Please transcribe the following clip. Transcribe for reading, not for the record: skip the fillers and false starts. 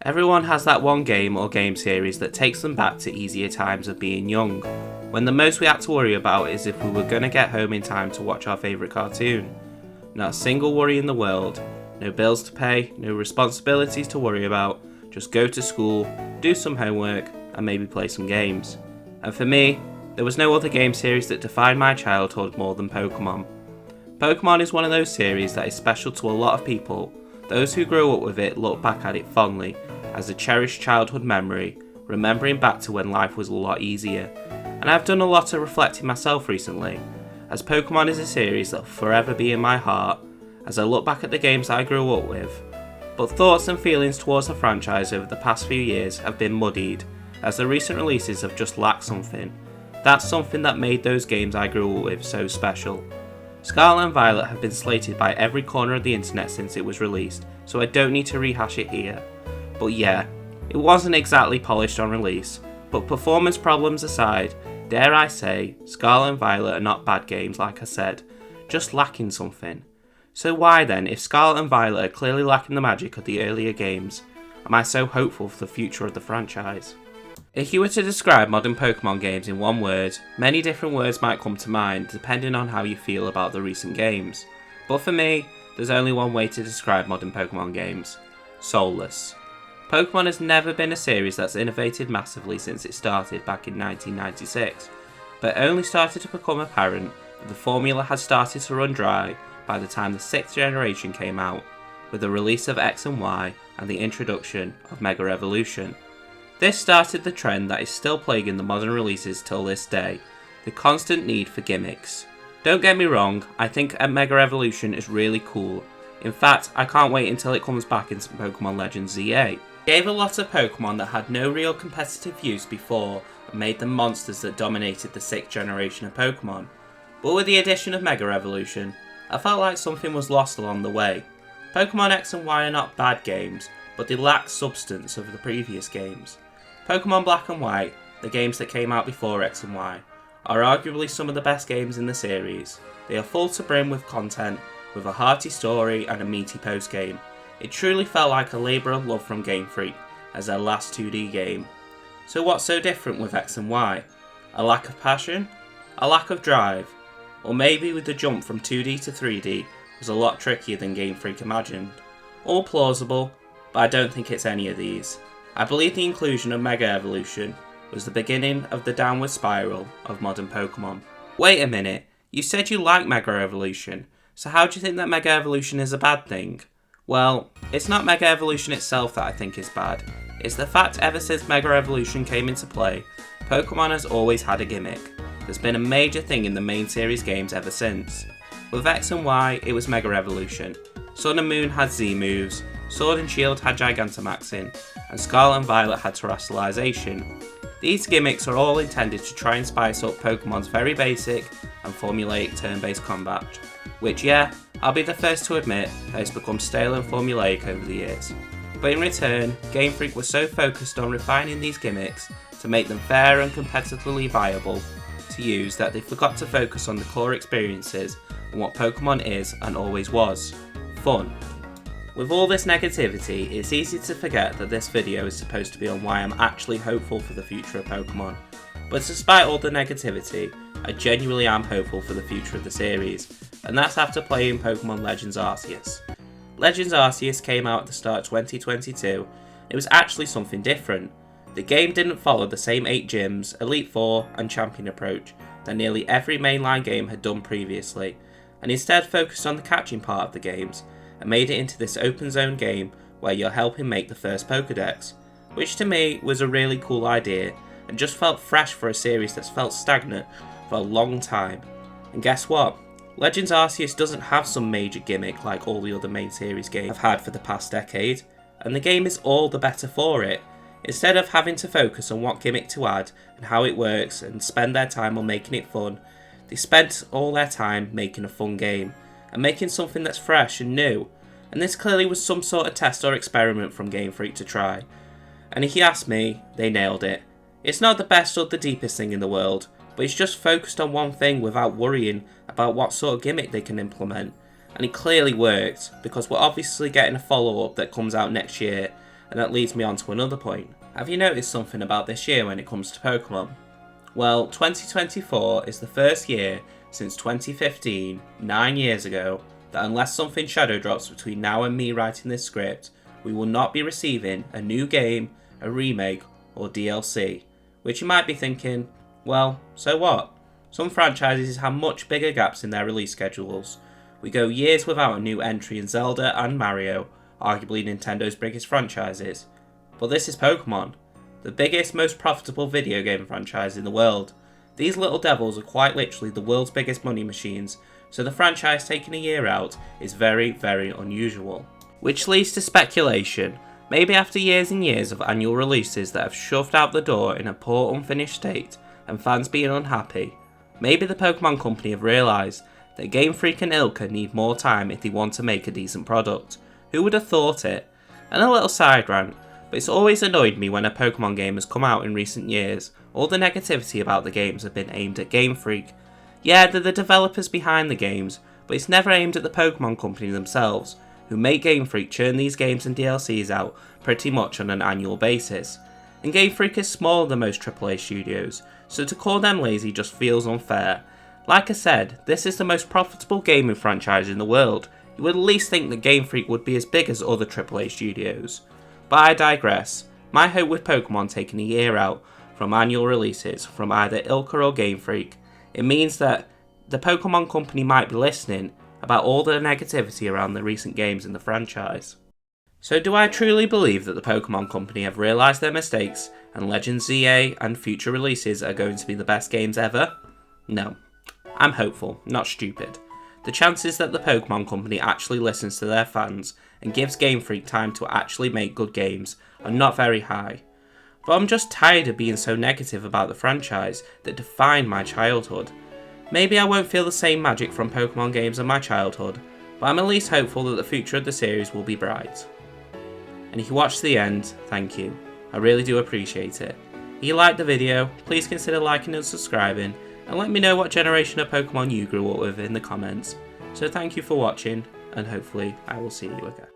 Everyone has that one game or game series that takes them back to easier times of being young, when the most we had to worry about is if we were going to get home in time to watch our favourite cartoon. Not a single worry in the world, no bills to pay, no responsibilities to worry about, just go to school, do some homework, and maybe play some games. And for me, there was no other game series that defined my childhood more than Pokémon. Pokémon is one of those series that is special to a lot of people. Those who grew up with it look back at it fondly, as a cherished childhood memory, remembering back to when life was a lot easier. And I've done a lot of reflecting myself recently, as Pokémon is a series that will forever be in my heart, as I look back at the games I grew up with. But thoughts and feelings towards the franchise over the past few years have been muddied, as the recent releases have just lacked something. That's something that made those games I grew up with so special. Scarlet and Violet have been slated by every corner of the internet since it was released, so I don't need to rehash it here. But yeah, it wasn't exactly polished on release, but performance problems aside, dare I say, Scarlet and Violet are not bad games like I said, just lacking something. So why then, if Scarlet and Violet are clearly lacking the magic of the earlier games, am I so hopeful for the future of the franchise? If you were to describe modern Pokémon games in one word, many different words might come to mind depending on how you feel about the recent games. But for me, there's only one way to describe modern Pokémon games: soulless. Pokémon has never been a series that's innovated massively since it started back in 1996, but only started to become apparent that the formula had started to run dry by the time the 6th generation came out, with the release of X and Y and the introduction of Mega Evolution. This started the trend that is still plaguing the modern releases till this day, the constant need for gimmicks. Don't get me wrong, I think Mega Evolution is really cool. In fact, I can't wait until it comes back in Pokémon Legends ZA. It gave a lot of Pokémon that had no real competitive use before and made them monsters that dominated the 6th generation of Pokémon. But with the addition of Mega Evolution, I felt like something was lost along the way. Pokémon X and Y are not bad games, but they lack substance of the previous games. Pokémon Black and White, the games that came out before X and Y, are arguably some of the best games in the series. They are full to brim with content, with a hearty story and a meaty post-game. It truly felt like a labour of love from Game Freak as their last 2D game. So what's so different with X and Y? A lack of passion? A lack of drive? Or maybe with the jump from 2D to 3D was a lot trickier than Game Freak imagined? All plausible, but I don't think it's any of these. I believe the inclusion of Mega Evolution was the beginning of the downward spiral of modern Pokémon. Wait a minute, you said you like Mega Evolution, so how do you think that Mega Evolution is a bad thing? Well, it's not Mega Evolution itself that I think is bad, it's the fact ever since Mega Evolution came into play, Pokémon has always had a gimmick. There's been a major thing in the main series games ever since. With X and Y, it was Mega Evolution. Sun and Moon had Z moves, Sword and Shield had Gigantamaxing, and Scarlet and Violet had Terrestrialization. These gimmicks are all intended to try and spice up Pokemon's very basic and formulaic turn-based combat, which yeah, I'll be the first to admit that it's become stale and formulaic over the years. But in return, Game Freak was so focused on refining these gimmicks to make them fair and competitively viable to use that they forgot to focus on the core experiences and what Pokemon is and always was: fun. With all this negativity, it's easy to forget that this video is supposed to be on why I'm actually hopeful for the future of Pokemon. But despite all the negativity, I genuinely am hopeful for the future of the series, and that's after playing Pokemon Legends Arceus. Legends Arceus came out at the start of 2022. It was actually something different. The game didn't follow the same 8 gyms, Elite Four and Champion approach that nearly every mainline game had done previously, and instead focused on the catching part of the games, and made it into this open zone game where you're helping make the first Pokédex, which to me was a really cool idea and just felt fresh for a series that's felt stagnant for a long time. And guess what? Legends Arceus doesn't have some major gimmick like all the other main series games I've had for the past decade, and the game is all the better for it. Instead of having to focus on what gimmick to add and how it works and spend their time on making it fun, they spent all their time making a fun game and making something that's fresh and new, and this clearly was some sort of test or experiment from Game Freak to try. And if you ask me, they nailed it. It's not the best or the deepest thing in the world, but it's just focused on one thing without worrying about what sort of gimmick they can implement, and it clearly worked, because we're obviously getting a follow-up that comes out next year, and that leads me on to another point. Have you noticed something about this year when it comes to Pokémon? Well, 2024 is the first year since 2015, 9 years ago, that unless something shadow drops between now and me writing this script, we will not be receiving a new game, a remake, or DLC. Which you might be thinking, well, so what? Some franchises have much bigger gaps in their release schedules. We go years without a new entry in Zelda and Mario, arguably Nintendo's biggest franchises. But this is Pokémon, the biggest, most profitable video game franchise in the world. These little devils are quite literally the world's biggest money machines, so the franchise taking a year out is very, very unusual. Which leads to speculation. Maybe after years and years of annual releases that have shoved out the door in a poor, unfinished state, and fans being unhappy, maybe the Pokémon Company have realised that Game Freak and Ilka need more time if they want to make a decent product. Who would have thought it? And a little side rant, but it's always annoyed me when a Pokémon game has come out in recent years. All the negativity about the games have been aimed at Game Freak. Yeah, they're the developers behind the games, but it's never aimed at the Pokémon Company themselves, who make Game Freak churn these games and DLCs out pretty much on an annual basis. And Game Freak is smaller than most AAA studios, so to call them lazy just feels unfair. Like I said, this is the most profitable gaming franchise in the world. You would at least think that Game Freak would be as big as other AAA studios. But I digress. My hope with Pokémon taking a year out from annual releases from either Ilka or Game Freak, it means that the Pokémon Company might be listening about all the negativity around the recent games in the franchise. So do I truly believe that the Pokémon Company have realised their mistakes and Legends ZA and future releases are going to be the best games ever? No. I'm hopeful, not stupid. The chances that the Pokémon Company actually listens to their fans and gives Game Freak time to actually make good games are not very high. But I'm just tired of being so negative about the franchise that defined my childhood. Maybe I won't feel the same magic from Pokémon games in my childhood, but I'm at least hopeful that the future of the series will be bright. And if you watched to the end, thank you. I really do appreciate it. If you liked the video, please consider liking and subscribing, and let me know what generation of Pokemon you grew up with in the comments. So thank you for watching, and hopefully I will see you again.